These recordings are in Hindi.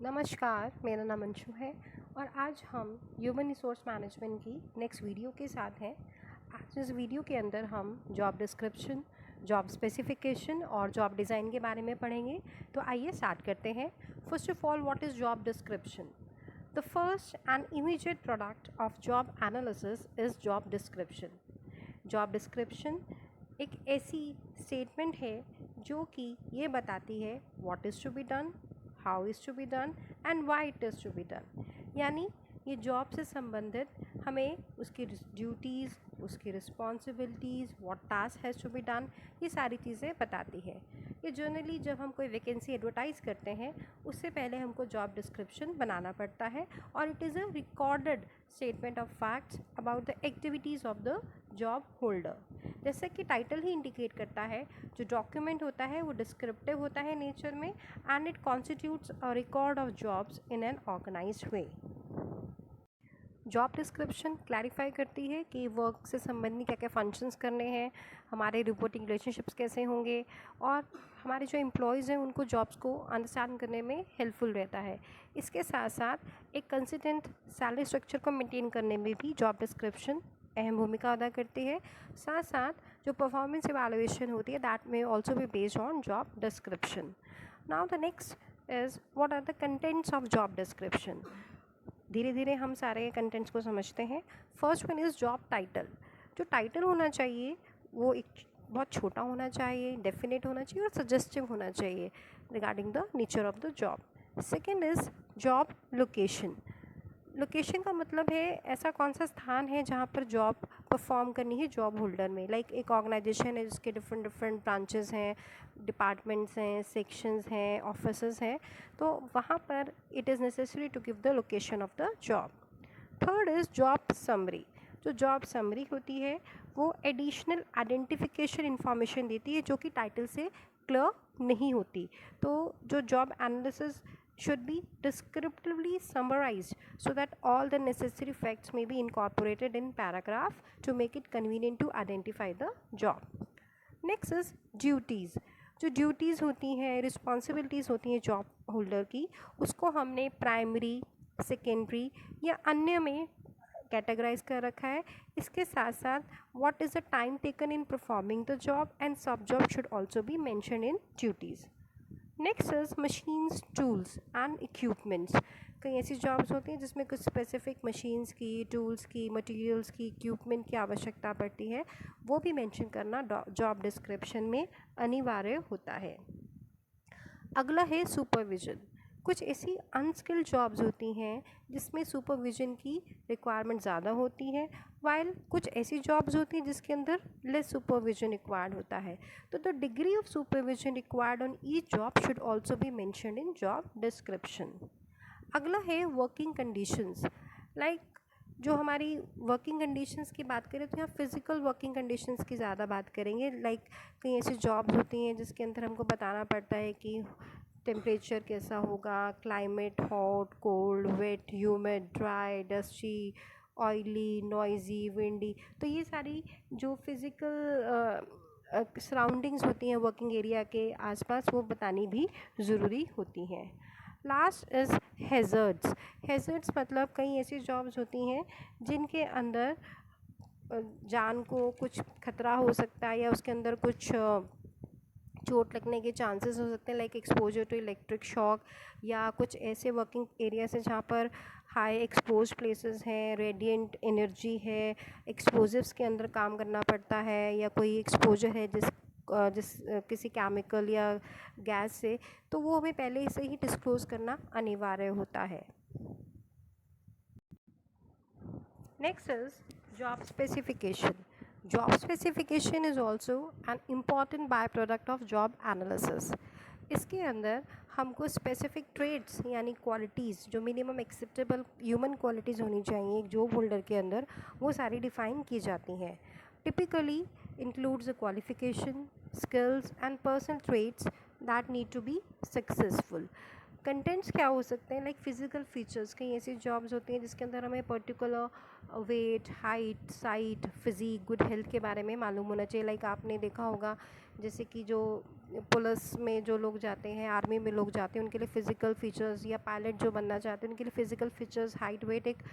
नमस्कार, मेरा नाम अंशु है और आज हम ह्यूमन रिसोर्स मैनेजमेंट की नेक्स्ट वीडियो के साथ हैं। आज इस वीडियो के अंदर हम जॉब डिस्क्रिप्शन, जॉब स्पेसिफिकेशन और जॉब डिज़ाइन के बारे में पढ़ेंगे। तो आइए स्टार्ट करते हैं। First of all, what is job description? The first and immediate product of job analysis is job description. Job description एक ऐसी स्टेटमेंट है जो कि ये बताती है what is to be done, how is to be done and why it is to be done. यानी ये जॉब से संबंधित हमें उसकी ड्यूटीज़, उसकी responsibilities, what task has to be done, ये सारी चीज़ें बताती है। ये जनरली जब हम कोई वैकेंसी एडवर्टाइज़ करते हैं उससे पहले हमको जॉब डिस्क्रिप्शन बनाना पड़ता है और it is a recorded statement of facts about the activities of the job holder. जैसे कि टाइटल ही इंडिकेट करता है, जो डॉक्यूमेंट होता है वो डिस्क्रिप्टिव होता है नेचर में and it constitutes a record of jobs in an organised way. Job description clarify करती है कि वर्क से संबंधित क्या क्या फंक्शंस करने हैं, हमारे रिपोर्टिंग रिलेशनशिप्स कैसे होंगे और हमारे जो एम्प्लॉयज़ हैं उनको जॉब्स को अंडरस्टैंड करने में हेल्पफुल रहता है। इसके साथ साथ एक कंसिस्टेंट सैलरी स्ट्रक्चर को मेंटेन करने में भी जॉब डिस्क्रिप्शन अहम भूमिका अदा करती है। साथ साथ जो परफॉर्मेंस इवैल्यूएशन होती है that may also be based on job description. Now the next is what are the contents of job description. धीरे धीरे हम सारे कंटेंट्स को समझते हैं। First one is job title. जो टाइटल होना चाहिए वो एक बहुत छोटा होना चाहिए, डेफिनेट होना चाहिए और सजेस्टिव होना चाहिए regarding the nature of the job. Second is job location. Location का मतलब है ऐसा कौन सा स्थान है जहाँ पर जॉब परफॉर्म करनी है जॉब होल्डर में। लाइक एक ऑर्गेनाइजेशन है जिसके डिफरेंट डिफरेंट ब्रांचेस हैं, डिपार्टमेंट्स हैं, सेक्शंस हैं, ऑफिसेस हैं, तो वहाँ पर it is necessary to give the location of the job. Third is job summary. जो जॉब समरी होती है वो एडिशनल आइडेंटिफिकेशन इंफॉर्मेशन देती है जो कि टाइटल से क्लियर नहीं होती। तो जो job analysis should be descriptively summarized so that all the necessary facts may be incorporated in paragraph to make it convenient to identify the job. Next is duties. जो ड्यूटीज़ होती हैं, रिस्पॉन्सिबिलिटीज़ होती हैं जॉब होल्डर की, उसको हमने प्राइमरी, सेकेंडरी या अन्य में कैटेगराइज कर रखा है। इसके साथ साथ what is the time taken in performing the job and sub job should also be mention in duties. Next is machines, tools and equipments. कई ऐसी जॉब्स होती हैं जिसमें कुछ स्पेसिफिक मशीन्स की, टूल्स की, मटेरियल्स की, इक्विपमेंट की आवश्यकता पड़ती है, वो भी मेंशन करना जॉब डिस्क्रिप्शन में अनिवार्य होता है। अगला है सुपरविजन। कुछ ऐसी अनस्किल्ड जॉब्स होती हैं जिसमें सुपरविजन की रिक्वायरमेंट ज़्यादा होती है, वाइल कुछ ऐसी जॉब्स होती हैं जिसके अंदर लेस सुपरविजन रिक्वायर्ड होता है। तो the degree of supervision required on each job should also B mentioned in job description. अगला है वर्किंग कंडीशंस। लाइक जो हमारी वर्किंग कंडीशंस की बात करें तो यहाँ फिज़िकल वर्किंग कंडीशंस की ज़्यादा बात करेंगे। लाइक कई ऐसी जॉब्स होती हैं जिसके अंदर हमको बताना पड़ता है कि टेम्परेचर कैसा होगा, climate hot, cold, wet, humid, dry, dusty, oily, noisy, windy. तो ये सारी जो फिज़िकल सराउंडिंग्स होती हैं वर्किंग एरिया के आसपास वो बतानी भी ज़रूरी होती हैं। Last is hazards. हैज़र्ड्स मतलब कई ऐसी जॉब्स होती हैं जिनके अंदर जान को कुछ खतरा हो सकता है या उसके अंदर कुछ चोट लगने के चांसेस हो सकते हैं, like exposure to electric shock या कुछ ऐसे वर्किंग एरियाज हैं जहाँ पर हाई एक्सपोज प्लेसेस हैं, रेडिएंट एनर्जी है, एक्सप्लोजिव्स के अंदर काम करना पड़ता है या कोई एक्सपोजर है जिस किसी केमिकल या गैस से, तो वो हमें पहले से ही डिस्क्लोज़ करना अनिवार्य होता है। Next is job specification. Job specification is also an important byproduct of job analysis. इसके अंदर हमको स्पेसिफिक ट्रेड्स यानी क्वालिटीज़, जो मिनिमम एक्सेप्टेबल ह्यूमन क्वालिटीज़ होनी चाहिए एक जॉब होल्डर के अंदर, वो सारी डिफ़ाइन की जाती हैं. Typically includes the qualification, skills and personal trades that need to be successful. Contents क्या हो सकते हैं? Like physical features. कई ऐसी जॉब्स होती हैं जिसके अंदर हमें particular weight, height, sight, physique, good health के बारे में मालूम होना चाहिए. लाइक आपने देखा होगा जैसे कि जो पुलिस में जो लोग जाते हैं, आर्मी में लोग जाते हैं, उनके लिए फ़िज़िकल फ़ीचर्स, या पायलट जो बनना चाहते हैं उनके लिए फ़िज़िकल फ़ीचर्स, हाइट, वेट एक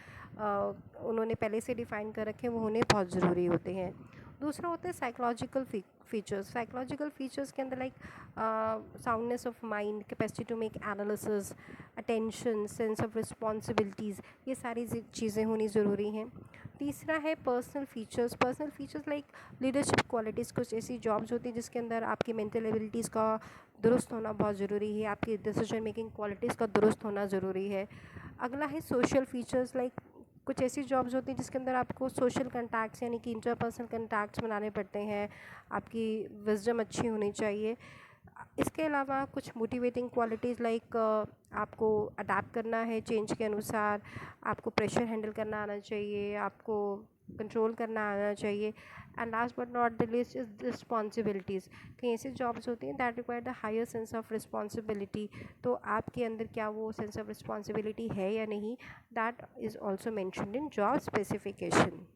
उन्होंने पहले से डिफ़ाइन कर रखे हैं, वो होने बहुत ज़रूरी होते हैं। दूसरा होता है साइकोलॉजिकल फीचर्स। साइकोलॉजिकल फीचर्स के अंदर like soundness of mind, capacity to make analysis, attention, sense of responsibilities, ये सारी चीज़ें होनी ज़रूरी हैं। तीसरा है personal features. Personal features like leadership qualities. कुछ ऐसी जॉब्स होती हैं जिसके अंदर आपकी मेंटल एबिलिटीज़ का दुरुस्त होना बहुत ज़रूरी है, आपकी डिसीजन मेकिंग क्वालिटीज़ का दुरुस्त होना ज़रूरी है। अगला है सोशल फीचर्स। लाइक कुछ ऐसी जॉब्स होती हैं जिसके अंदर आपको सोशल कंटैक्ट्स यानी कि इंटरपर्सनल कंटैक्ट्स बनाने पड़ते हैं, आपकी विजडम अच्छी होनी चाहिए। इसके अलावा कुछ मोटिवेटिंग क्वालिटीज़ लाइक आपको अडेप्ट करना है चेंज के अनुसार, आपको प्रेशर हैंडल करना आना चाहिए, आपको कंट्रोल करना आना चाहिए। And last but not the least is responsibilities. कई ऐसी जॉब्स होती हैं that require the higher sense of responsibility, तो आपके अंदर क्या वो सेंस ऑफ रिस्पॉन्सिबिलिटी है या नहीं, that is also mentioned in job specification.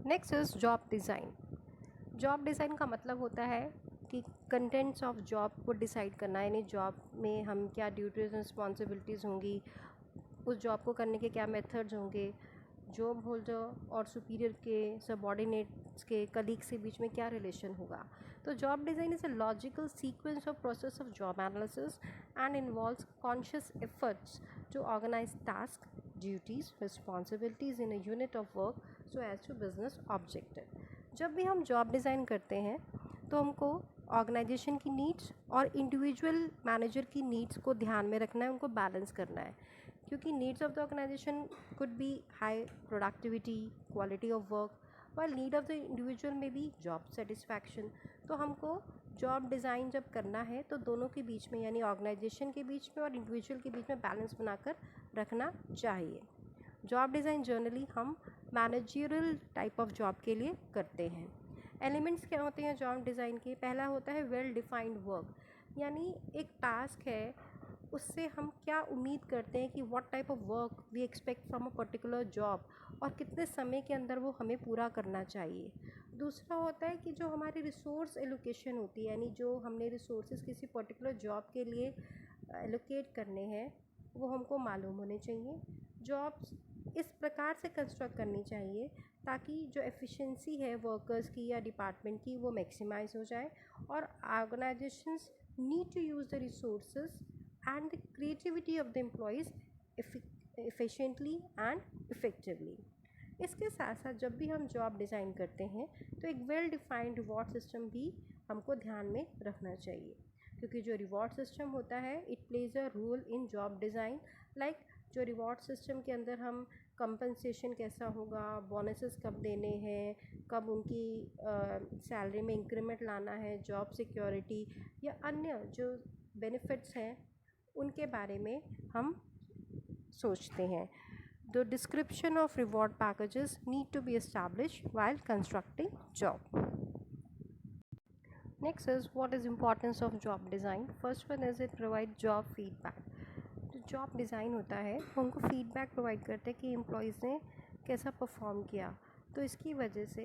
Next is job design. Job design का मतलब होता है कि कंटेंट्स ऑफ जॉब को डिसाइड करना, यानी जॉब में हम क्या ड्यूटीज़ रिस्पॉन्सिबिलिटीज़ होंगी, उस जॉब को करने के क्या मेथड्स होंगे, जॉब होल्डर और सुपीरियर के, सबॉर्डिनेट्स के, कलीग्स के बीच में क्या रिलेशन होगा। तो job design is a logical sequence of process of job analysis and involves conscious efforts to organise task, duties, responsibilities in a unit of work so as to business objective. जब भी हम जॉब डिज़ाइन करते हैं तो हमको ऑर्गेनाइजेशन की नीड्स और इंडिविजुअल मैनेजर की नीड्स को ध्यान में रखना है, उनको बैलेंस करना है, क्योंकि needs of the organisation could be high productivity, quality of work, while need of the individual में बी जॉब सेटिस्फैक्शन। तो हमको जॉब डिज़ाइन जब करना है तो दोनों के बीच में, यानी ऑर्गेनाइजेशन के बीच में और इंडिविजुअल के बीच में बैलेंस बनाकर रखना चाहिए। जॉब डिज़ाइन जनरली हम मैनेजरियल टाइप ऑफ जॉब के लिए करते हैं। एलिमेंट्स क्या होते हैं जॉब डिज़ाइन के? पहला होता है वेल डिफाइंड वर्क, यानी एक टास्क है, उससे हम क्या उम्मीद करते हैं कि what type of work we expect from a particular job, और कितने समय के अंदर वो हमें पूरा करना चाहिए। दूसरा होता है कि जो हमारी रिसोर्स एलोकेशन होती है, यानी जो हमने रिसोर्सेज किसी पर्टिकुलर जॉब के लिए एलोकेट करने हैं, वो हमको मालूम होने चाहिए। जॉब्स इस प्रकार से कंस्ट्रक्ट करनी चाहिए ताकि जो एफिशिएंसी है वर्कर्स की या डिपार्टमेंट की वो मैक्सिमाइज हो जाए, और organisations need to use the resources and the creativity of the employees efficiently and effectively। इसके साथ साथ जब भी हम जॉब डिज़ाइन करते हैं तो एक वेल डिफाइंड रिवॉर्ड सिस्टम भी हमको ध्यान में रखना चाहिए, क्योंकि जो रिवॉर्ड सिस्टम होता है it plays a role in job design. Like जो रिवॉर्ड सिस्टम के अंदर हम कंपनसेशन कैसा होगा, बोनसेस कब देने हैं, कब उनकी सैलरी में इंक्रीमेंट लाना है, जॉब सिक्योरिटी या अन्य जो बेनिफिट्स हैं उनके बारे में हम सोचते हैं। The description of reward packages need to be established while constructing job। Next is what is importance of job design। First one is it provide job feedback। जो जॉब डिज़ाइन होता है वो उनको फीडबैक प्रोवाइड करते हैं कि एम्प्लॉयज़ ने कैसा परफॉर्म किया। तो इसकी वजह से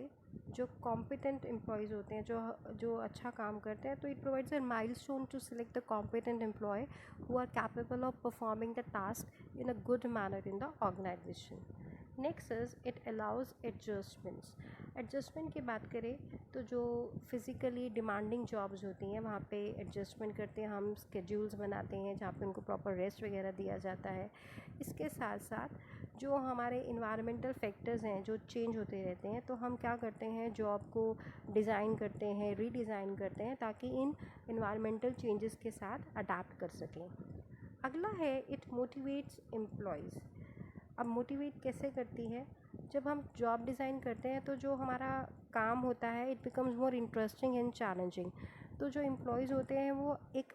जो कॉम्पिटेंट एम्प्लॉयज़ होते हैं, जो जो अच्छा काम करते हैं, तो it provides a milestone to select the competent employee who are capable of performing the task in a good manner in the organisation. Next is it allows adjustments. Adjustment की बात करें तो जो फिज़िकली डिमांडिंग जॉब्स होती हैं वहाँ पे एडजस्टमेंट करते हैं, हम स्केड्यूल्स बनाते हैं जहाँ पे उनको प्रॉपर रेस्ट वगैरह दिया जाता है। इसके साथ साथ जो हमारे इन्वायरमेंटल फैक्टर्स हैं जो चेंज होते रहते हैं, तो हम क्या करते हैं जॉब को डिज़ाइन करते हैं, रीडिज़ाइन करते हैं ताकि इन इन्वायरमेंटल चेंजेस के साथ अडाप्ट कर सकें। अगला है इट मोटिवेट्स एम्प्लॉयज़। अब मोटिवेट कैसे करती है? जब हम जॉब डिज़ाइन करते हैं तो जो हमारा काम होता है it becomes more interesting and challenging. तो जो एम्प्लॉयज़ होते हैं वो एक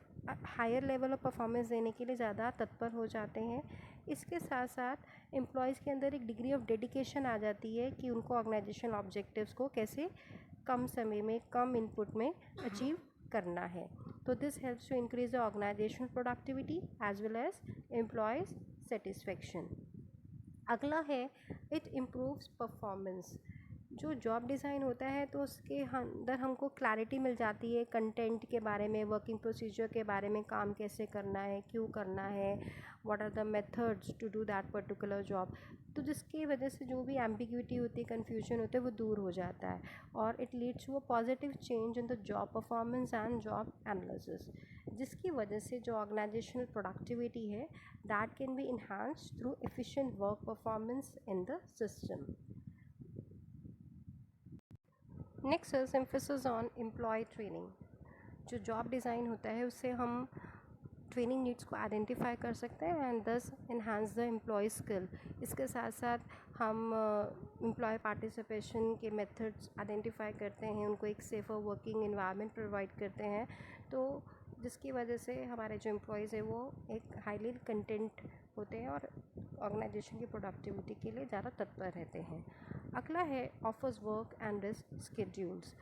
हायर लेवल ऑफ परफॉर्मेंस देने के लिए ज़्यादा तत्पर हो जाते हैं। इसके साथ साथ एम्प्लॉयज़ के अंदर एक डिग्री ऑफ डेडिकेशन आ जाती है कि उनको ऑर्गेनाइजेशन ऑब्जेक्टिव्स को कैसे कम समय में, कम इनपुट में अचीव करना है। तो this helps to increase the organisation productivity as well as employees satisfaction. अगला है इट इम्प्रूव्स परफॉर्मेंस। जो जॉब डिज़ाइन होता है तो उसके अंदर हमको क्लैरिटी मिल जाती है कंटेंट के बारे में, वर्किंग प्रोसीजर के बारे में, काम कैसे करना है, क्यों करना है, what are the methods to do that particular job. तो जिसकी वजह से जो भी एम्बिग्यूटी होती है, कन्फ्यूजन होता है, वो दूर हो जाता है और it leads to a positive change in the job performance and job analysis, जिसकी वजह से जो ऑर्गेनाइजेशनल प्रोडक्टिविटी है that can be enhanced through efficient work performance in the system. Next is emphasis on employee training. जो जॉब डिज़ाइन होता है उससे हम ट्रेनिंग नीड्स को आइडेंटिफाई कर सकते हैं एंड दस इन्हांस द एम्प्लॉय स्किल। इसके साथ साथ हम एम्प्लॉय पार्टिसिपेशन के मेथड्स आइडेंटिफाई करते हैं, उनको एक सेफ़र वर्किंग एनवायरनमेंट प्रोवाइड करते हैं, तो जिसकी वजह से हमारे जो एम्प्लॉयज़ हैं वो एक हाईली कंटेंट होते हैं और ऑर्गेनाइजेशन की प्रोडक्टिविटी के लिए ज़्यादा तत्पर रहते हैं। अगला है offers work and rest schedules.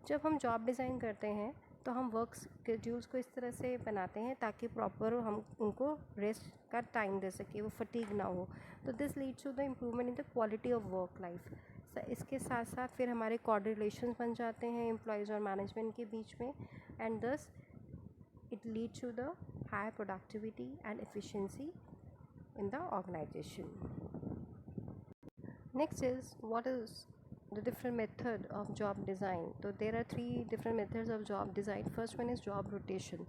जब हम जॉब डिज़ाइन करते हैं तो हम वर्क स्केड्यूल्स को इस तरह से बनाते हैं ताकि प्रॉपर हम उनको रेस्ट का टाइम दे सकें, वो फटीग ना हो। तो this leads to the improvement in the quality of work life. इसके साथ साथ फिर हमारे कोऑर्डिनेशंस बन जाते हैं एम्प्लॉयज़ और मैनेजमेंट के बीच में एंड दस it leads to the higher productivity and efficiency in the organization. Next is what is the different method of job design. So there are three different methods of job design. First one is job rotation.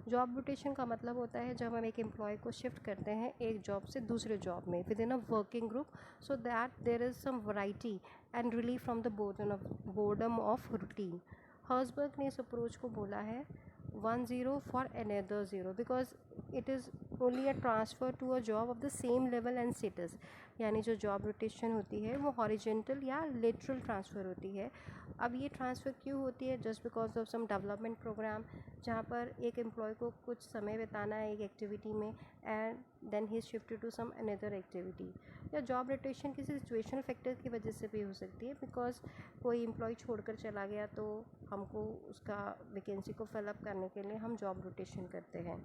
Job rotation का मतलब होता है जब हम एक एम्प्लॉय को शिफ्ट करते हैं एक जॉब से दूसरे जॉब में within a working group, so that there is some variety and relief from the boredom of routine. Herzberg ने इस अप्रोच को बोला है 1-0 for another 0 because it is only a transfer to a job of the same level and status। यानी जो जॉब रोटेशन होती है वो हॉरिजेंटल या लेटरल ट्रांसफ़र होती है। अब ये ट्रांसफ़र क्यों होती है? Just because of some development programme, जहाँ पर एक एम्प्लॉय को कुछ समय बिताना है एक एक्टिविटी में and then he is shifted to some another activity. या जॉब रोटेशन किसी सिचुएशनल फैक्टर की वजह से भी हो सकती है, बिकॉज कोई एम्प्लॉय छोड़कर चला गया तो हमको उसका वैकेंसी को फिलअप करने के लिए हम जॉब रोटेशन करते हैं।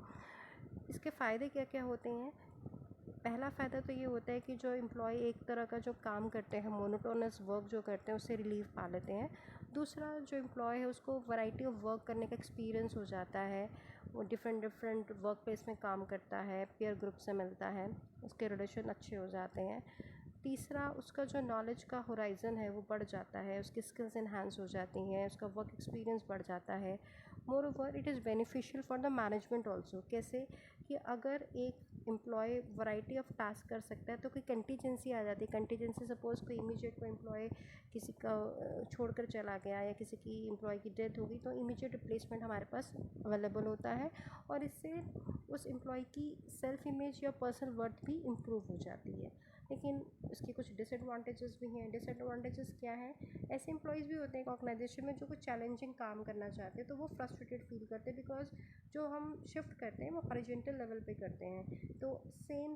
इसके फ़ायदे क्या क्या होते हैं? पहला फ़ायदा तो ये होता है कि जो एम्प्लॉय एक तरह का जो काम करते हैं, मोनोटोनस वर्क जो करते हैं, उससे रिलीफ पा लेते हैं। दूसरा, जो एम्प्लॉय है उसको वैरायटी ऑफ वर्क करने का एक्सपीरियंस हो जाता है, वो डिफरेंट वर्क प्लेस में काम करता है, पीयर ग्रुप से मिलता है, उसके रिलेशन अच्छे हो जाते हैं। तीसरा, उसका जो नॉलेज का होराइज़न है वो बढ़ जाता है, उसकी स्किल्स इन्हांस हो जाती हैं, उसका वर्क एक्सपीरियंस बढ़ जाता है। More over it is beneficial for the management also. कैसे कि अगर एक एम्प्लॉय वैरायटी ऑफ टास्क कर सकता है तो कोई कंटीजेंसी आ जाती है। कंटीजेंसी सपोज़ कोई इमीडिएट कोई एम्प्लॉय किसी का छोड़कर चला गया या किसी की एम्प्लॉय की डेथ हो गई तो इमीडिएट रिप्लेसमेंट हमारे पास अवेलेबल होता है और इससे उस एम्प्लॉय की सेल्फ इमेज या पर्सनल वर्थ भी इम्प्रूव हो जाती है। लेकिन इसके कुछ डिसएडवांटेजेस भी हैं। डिसएडवांटेजेस क्या हैं? ऐसे एम्प्लॉयज़ भी होते हैं ऑर्गेनाइजेशन में जो कुछ चैलेंजिंग काम करना चाहते हैं तो वो फ्रस्ट्रेटेड फील करते हैं, बिकॉज जो हम शिफ्ट करते हैं वो हॉरिजॉन्टल लेवल पे करते हैं, तो सेम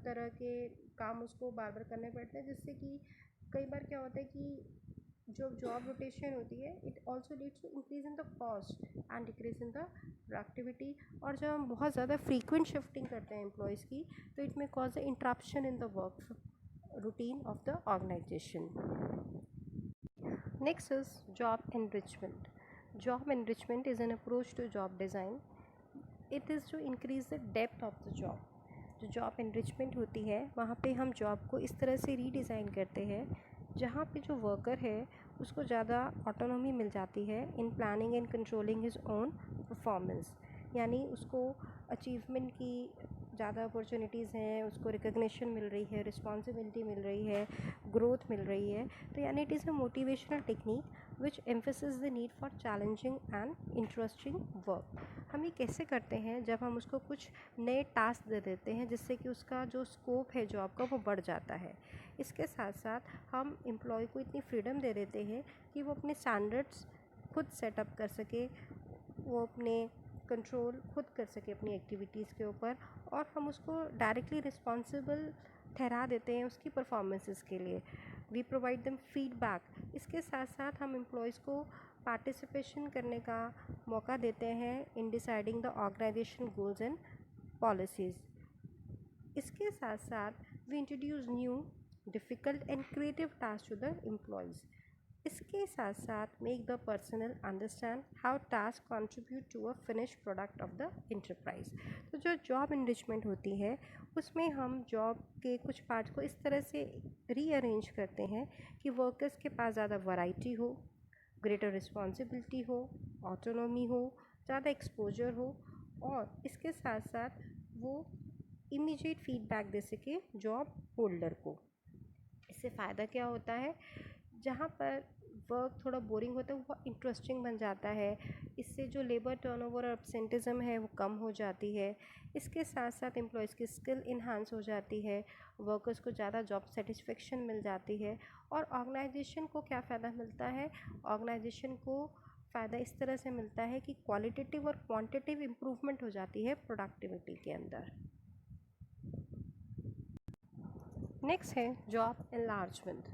तरह के काम उसको बार बार करने पड़ते हैं, जिससे कि कई बार क्या होता है कि जो जॉब रोटेशन होती है it also leads to increase in the cost and decrease in the productivity. और जब हम बहुत ज़्यादा फ्रीक्वेंट शिफ्टिंग करते हैं एम्प्लॉयज़ की तो it may cause the interruption in the work routine of the organisation. Next is job enrichment. Job enrichment is an approach to job design. It is to increase the depth of the job. जो जॉब एनरिचमेंट होती है वहाँ पे हम जॉब को इस तरह से रीडिज़ाइन करते हैं जहाँ पे जो वर्कर है उसको ज़्यादा ऑटोनॉमी मिल जाती है in planning and controlling his own performance. यानी उसको अचीवमेंट की ज़्यादा अपॉर्चुनिटीज़ हैं, उसको रिकग्निशन मिल रही है, रिस्पॉन्सिबिलिटी मिल रही है, ग्रोथ मिल रही है। तो यानी it is a motivational technique which emphasis the need for challenging and interesting work. हम ये कैसे करते हैं? जब हम उसको कुछ नए टास्क दे देते हैं जिससे कि उसका जो स्कोप है जॉब का वो बढ़ जाता है। इसके साथ साथ हम एम्प्लॉय को इतनी फ्रीडम दे देते हैं कि वो अपने स्टैंडर्ड्स खुद सेटअप कर सके, वो अपने कंट्रोल खुद कर सके अपनी एक्टिविटीज़ के ऊपर, और हम उसको डायरेक्टली रिस्पॉन्सिबल ठहरा देते हैं उसकी परफॉर्मेंसेस के लिए। We provide them feedback. इसके साथ साथ हम एम्प्लॉयज़ को पार्टिसिपेशन करने का मौका देते हैं in deciding the organisation goals and policies. इसके साथ साथ we introduce new difficult and creative tasks to the employees. इसके साथ साथ make the personal understand how task contribute to a finish product of the enterprise. तो जो जॉब इन्रिचमेंट होती है उसमें हम जॉब के कुछ पार्ट्स को इस तरह से रीअरेंज करते हैं कि वर्कर्स के पास ज़्यादा वैरायटी हो, ग्रेटर रिस्पॉन्सिबिलिटी हो, ऑटोनॉमी हो, ज़्यादा एक्सपोजर हो और इसके साथ साथ वो इमीडिएट फीडबैक दे सके जॉब होल्डर को। इससे फ़ायदा क्या होता है, जहाँ पर वर्क थोड़ा बोरिंग होता है वो इंटरेस्टिंग बन जाता है। इससे जो लेबर टर्नओवर और एब्सेंटिज़म है वो कम हो जाती है। इसके साथ साथ एम्प्लॉयज़ की स्किल इन्हांस हो जाती है, वर्कर्स को ज़्यादा जॉब सेटिस्फेक्शन मिल जाती है। और ऑर्गेनाइजेशन को क्या फ़ायदा मिलता है, ऑर्गेनाइजेशन को फ़ायदा इस तरह से मिलता है कि क्वालिटेटिव और क्वांटिटेटिव इम्प्रूवमेंट हो जाती है प्रोडक्टिविटी के अंदर। नेक्स्ट है जॉब एनलार्जमेंट।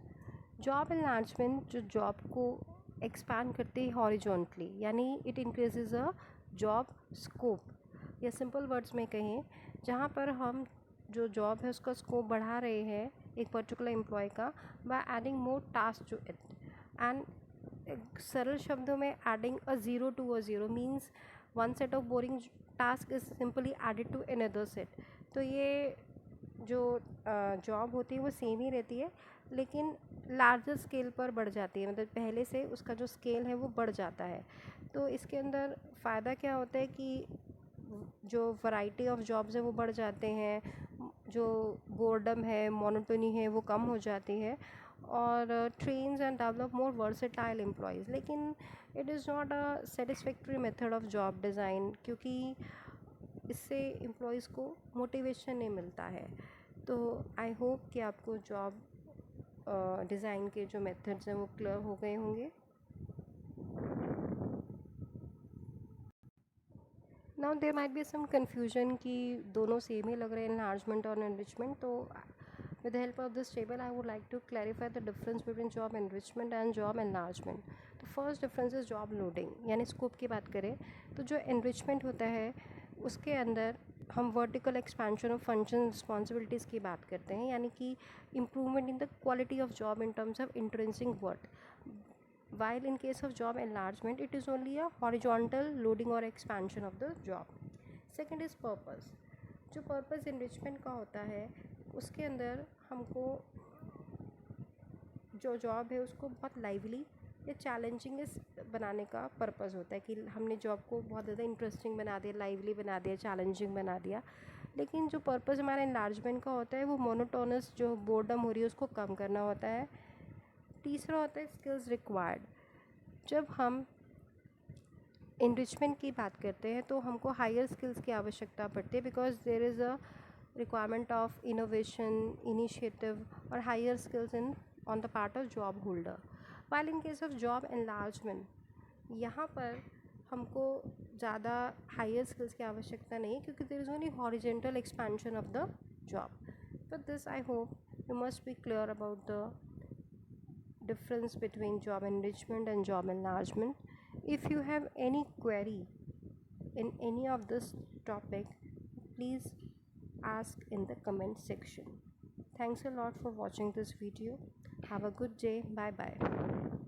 जॉब एनलार्जमेंट जो जॉब को एक्सपैंड करती है हॉरिजॉन्टली, यानी it increases a job scope, या सिंपल वर्ड्स में कहें जहाँ पर हम जो जॉब है उसका स्कोप बढ़ा रहे हैं एक पर्टिकुलर एम्प्लॉय का by adding more task to it. And सरल शब्दों में adding a zero to a zero means one set of boring task is simply added to another set. तो ये जो जॉब होती है वो सेम ही रहती है लेकिन लार्जर स्केल पर बढ़ जाती है, मतलब पहले से उसका जो स्केल है वो बढ़ जाता है। तो इसके अंदर फ़ायदा क्या होता है कि जो वैरायटी ऑफ जॉब्स है वो बढ़ जाते हैं, जो बोर्डम है, मोनोटोनी है वो कम हो जाती है और trains and develop more versatile employees. लेकिन it is not a satisfactory method of job design, क्योंकि इससे एम्प्लॉयज़ को मोटिवेशन नहीं मिलता है। तो आई होप कि आपको जॉब डिज़ाइन के जो मेथड्स हैं वो क्लियर हो गए होंगे। Now there might be some confusion कि दोनों सेम ही लग रहे हैं, एनलार्जमेंट और एनरिचमेंट। तो with the help of this table I would like to clarify the difference between job enrichment and job enlargement. तो first difference is job loading, यानी स्कोप की बात करें तो जो एनरिचमेंट होता है उसके अंदर हम vertical expansion of function responsibilities की बात करते हैं, यानी कि improvement in the quality of job in terms of interesting work. While in case of job enlargement it is only a horizontal loading or expansion of the job. Second is purpose. जो पर्पस इनरिचमेंट का होता है उसके अंदर हमको जो जॉब है उसको बहुत लाइवली या चैलेंजिंग बनाने का पर्पस होता है कि हमने जॉब को बहुत ज़्यादा इंटरेस्टिंग बना दिया, लाइवली बना दिया, चैलेंजिंग बना दिया। लेकिन जो पर्पस हमारा एनलार्जमेंट का होता है वो मोनोटोनस जो बोर्डम हो रही है उसको कम करना होता है। तीसरा होता है स्किल्स रिक्वायर्ड। जब हम इनरिचमेंट की बात करते हैं तो हमको हायर स्किल्स की आवश्यकता पड़ती है, because there is a requirement of innovation, initiative और higher skills in on the part of job holder. While in case of job enlargement यहाँ पर हमको ज़्यादा हायर स्किल्स की आवश्यकता नहीं है, क्योंकि there is only horizontal expansion of the job. With this I hope you must be clear about the difference between job enrichment and job enlargement. If you have any query in any of this topic, please ask in the comment section. Thanks a lot for watching this video. Have a good day. Bye bye.